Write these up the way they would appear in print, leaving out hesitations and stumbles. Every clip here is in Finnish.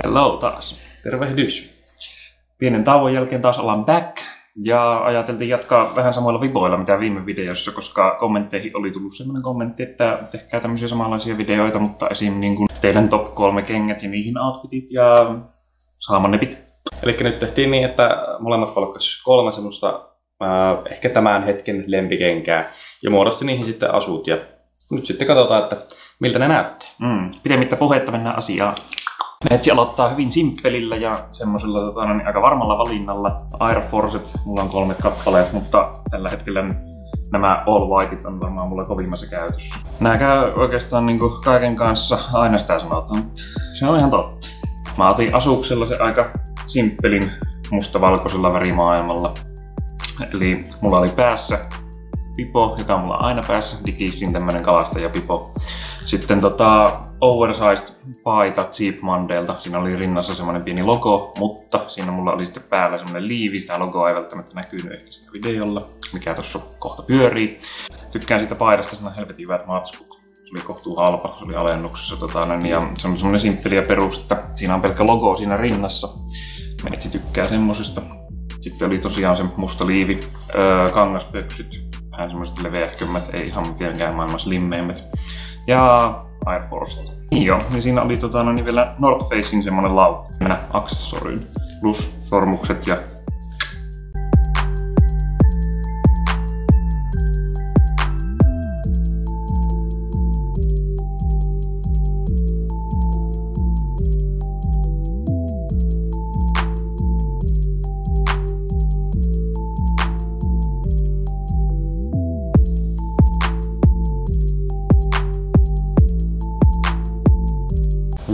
Hello taas. Tervehdys. Pienen tauon jälkeen taas ollaan back. Ja ajateltiin jatkaa vähän samoilla viboilla mitä viime videossa, koska kommentteihin oli tullut sellainen kommentti, että tehkää tämmöisiä samanlaisia videoita, mutta esim. Niin kuin teidän top 3 kengät ja niihin outfitit ja saamanepit. Eli nyt tehtiin niin, että molemmat valkkas 3 semmoista ehkä tämän hetken lempikenkää ja muodosti niihin sitten asut. Ja nyt sitten katsotaan, että miltä ne näyttää. Pidemmittä puhetta mennään asiaan. Metsi aloittaa hyvin simppelillä ja semmoisella aika varmalla valinnalla. Air Forcet, mulla on 3 kappaleet, mutta tällä hetkellä nämä All Whiteit on varmaan mulla kovimmassa käytössä. Nää käy oikeastaan niinku kaiken kanssa, aina sitä sanotaan, mutta se on ihan totta. Mä otin asuksella se aika simppelin mustavalkoisella värimaailmalla. Eli mulla oli päässä pipo, joka on mulla aina päässä, Dickisin tämmönen kalastajapipo. Sitten oversized paita Cheap Mondaylta. Siinä oli rinnassa semmonen pieni logo, mutta siinä mulla oli sitten päällä semmonen liivi. Sitä logoa ei välttämättä näkynyt ehkä siinä videolla, mikä tossa kohta pyörii. Tykkään siitä paidasta, siinä on helvetin hyvät matskut. Se oli kohtuu halpa, se oli alennuksessa ja se on semmonen simppeli ja perusta. Siinä on pelkkä logo siinä rinnassa. Metsi tykkää semmosesta. Sitten oli tosiaan se musta liivi, kangaspöksyt, vähän semmoiset leveähkömmät, ei ihan mitenkään maailman slimmeimmät. Ja Air Force. Joo, ja siinä oli vielä North Facein semmonen laukku, mennä aksessoriin, plus sormukset ja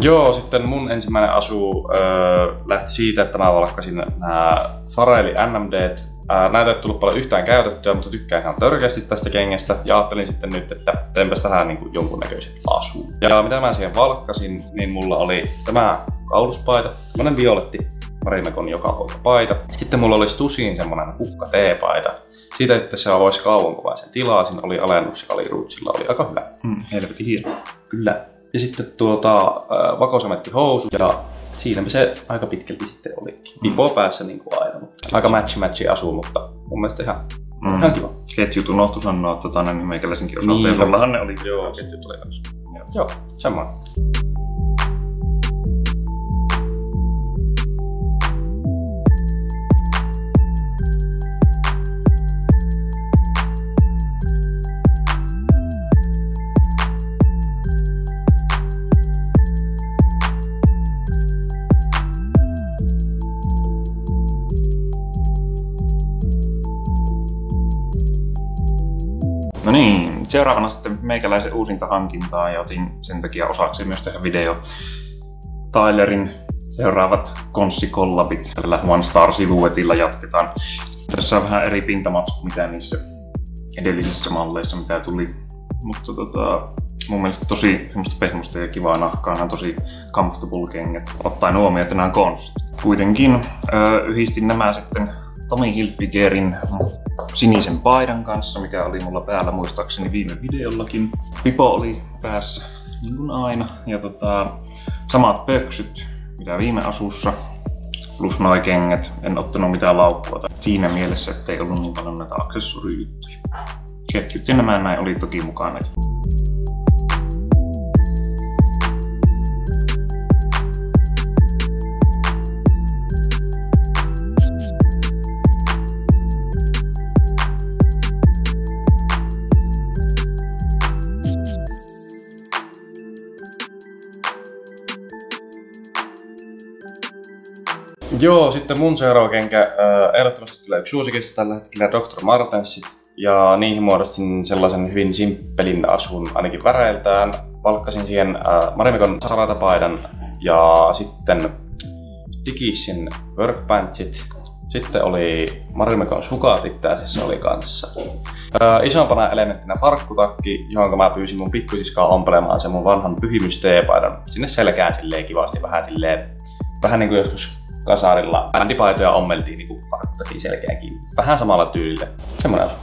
Joo, sitten mun ensimmäinen asu lähti siitä, että mä valkkasin nämä Farelli NMDt. Näitä ei ole tullut paljon yhtään käytettyä, mutta tykkään ihan törkeästi tästä kengästä. Ja ajattelin sitten nyt, että teenpäs tähän niin jonkunnäköisen asuun. Ja mitä mä siihen valkkasin, niin mulla oli tämä kauluspaita, semmonen violetti Marimekon jokapoika-paita. Sitten mulla oli Stusin semmonen hukka teepaita. Siitä, että se voisi kauankuvaisen tilaa, siinä oli alennus ja Kaliruutsilla oli aika hyvä. Helvetin hieno. Kyllä. Ja sitten vakosametti housu ja siinä se aika pitkälti sitten olikin. Pipo päässä niin kuin aina, mutta aika matchi asu, mutta mun mielestä ihan kiva. Ketjut unohtu sanoa, niin meikäläisenkin osalta, ja sullahan ne oli. Joo, ketjut oli kanssa. Joo, semmoinen. No niin, seuraavana sitten meikäläisen uusinta hankintaa ja otin sen takia osaksi myös tehdä video. Tylerin seuraavat konssikollabit tällä One Star Silhouettilla jatketaan. Tässä on vähän eri pintamatsku mitä niissä edellisissä malleissa mitä tuli. Mutta mun mielestä tosi semmoista pehmusta ja kivaa nahkaa, nämä on tosi comfortable kengät. Ottaen huomioon, että nämä on konssit. Kuitenkin yhdistin nämä sitten Tommy Hilfigerin sinisen paidan kanssa, mikä oli mulla päällä muistaakseni viime videollakin. Pipo oli päässä niin kuin aina ja samat pöksyt mitä viime asussa plus noi kengät. En ottanut mitään laukkua siinä mielessä, ettei ollut niin paljon näitä aksessorijuttuja. Ketjut ja nämä näin oli toki mukana. Joo, sitten mun seuraava kenkä ehdottomasti kyllä yksi suosikista tällä hetkellä Dr. Martensit. Ja niihin muodostin sellaisen hyvin simppelin asun ainakin väreiltään. Valkkasin siihen Marimekon saratapaidan ja sitten Dickisin workpantsit. Sitten oli Marimekon sukatit tässä oli kanssa. Isompana elementtinä farkkutakki, johon mä pyysin mun pikkusiskaa ompelemaan sen mun vanhan pyhimysteepaidan sinne selkään silleen kivasti vähän niin kuin joskus kasarilla bändipaitoja ommeltiin niin farkkutakin selkeän kiinni. Vähän samalla tyylillä. Semmoinen asu.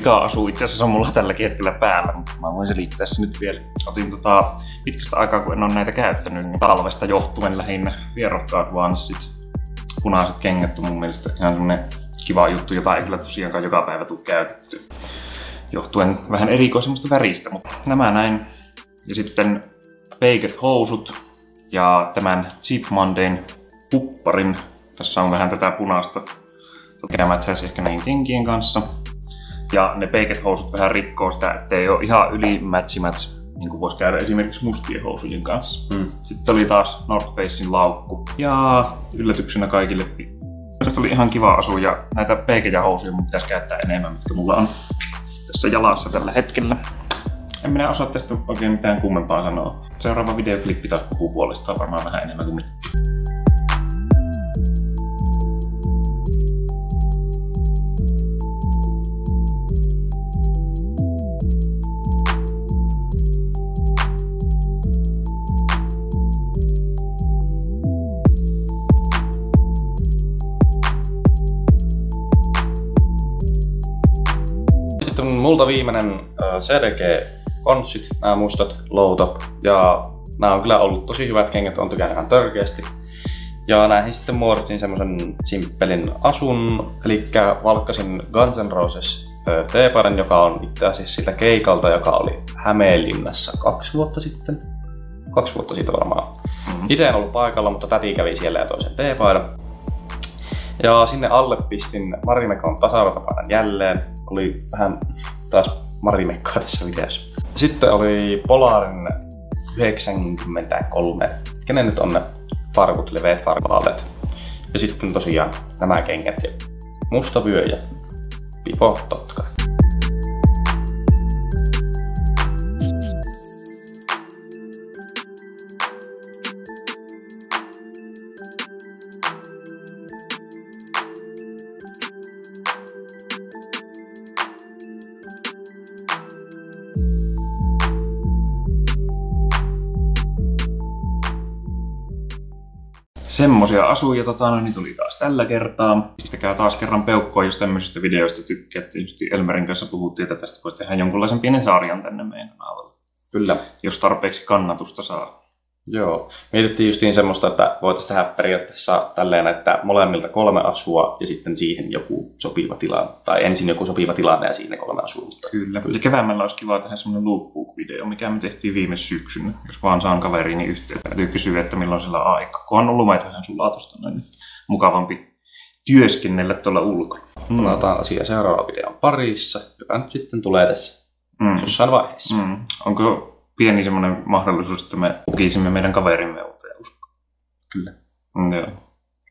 pika-asu itse asiassa on mulla tälläkin hetkellä päällä, mutta mä voin selittää se nyt vielä. Otin pitkästä aikaa, kun en ole näitä käyttänyt, niin talvesta johtuen lähinnä Vierokka Advanced. Punaiset kengät on mun mielestä ihan semmonen kiva juttu, jota ei kyllä tosiaankaan joka päivä tule käytetty. Johtuen vähän erikoisemmasta väristä, mutta nämä näin. Ja sitten Baked housut ja tämän Cheap Mondayn kupparin. Tässä on vähän tätä punaista. Toki mätsäisi ehkä näin kenkien kanssa. Ja ne Baked housut vähän rikkoo sitä, ettei ole ihan yli match, niin kuin voisi käydä esimerkiksi mustien housujen kanssa. Sitten oli taas North Facein laukku. Ja yllätyksenä kaikille. Tästä oli ihan kiva asu ja näitä peikejä housuja mun pitäisi käyttää enemmän, mitkä mulla on tässä jalassa tällä hetkellä. En minä osaa tästä oikein mitään kummempaa sanoa. Seuraava videoklippi taas puhuu puolestaan varmaan vähän enemmän kuin mitään. Sitten multa viimeinen CDG-konssit, nämä mustat low top, ja nämä on kyllä ollut tosi hyvät kengät, on tykännyt ihan törkeästi. Ja näihin sitten muodostin semmosen simppelin asun, eli valkkasin Guns N' Roses teepaidan, joka on itse asiassa siltä keikalta, joka oli Hämeenlinnassa 2 vuotta sitten. 2 vuotta siitä varmaan. Itse en ollut paikalla, mutta täti kävi siellä ja toi sen teepaidan. Ja sinne alle pistin Marimekon tasa-arvotapaidan jälleen. Oli vähän taas Marimekkoa tässä videossa. Sitten oli Polarin 93. Kenen nyt on ne farkut, leveät farkvaaleet. Ja sitten tosiaan nämä kengät ja musta vyö ja pipo totta kai. Semmosia asuja niin tuli taas tällä kertaa. Pistäkää taas kerran peukkoa, jos tämmöisistä videoista tykkäätte. Just Elmerin kanssa puhuttiin, että tästä voisi tehdä jonkunlaisen pienen sarjan tänne meidän kanavalle. Kyllä. Jos tarpeeksi kannatusta saa. Joo. Mietittiin justiin semmoista, että voitaisiin tehdä periaatteessa tälleen, että molemmilta 3 asua ja sitten siihen joku sopiva tilanne. Tai ensin joku sopiva tilanne ja siihen 3 asua. Kyllä. Ja keväämällä olisi kiva tehdä semmoinen lookbook-video, mikä me tehtiin viime syksynä. Jos vaan saan kaveriini yhteyttä. Täytyy kysyä, että milloin sillä on aika. Kunhan on lumet vähän sulatusta, niin mukavampi työskennellä tuolla ulkona. Palataan asiaa seuraavan videon parissa, joka nyt sitten tulee tässä jossain vaiheessa. Onko pieni semmoinen mahdollisuus, että me ukisimme meidän kaverimme uuteen uskoon? Kyllä. Joo.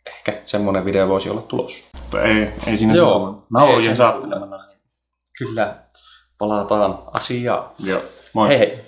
Ehkä semmoinen video voisi olla tulossa. Ei siinä nauhojen saattelemana. Kyllä. Palataan asiaan. Joo. Moi. Hei hei.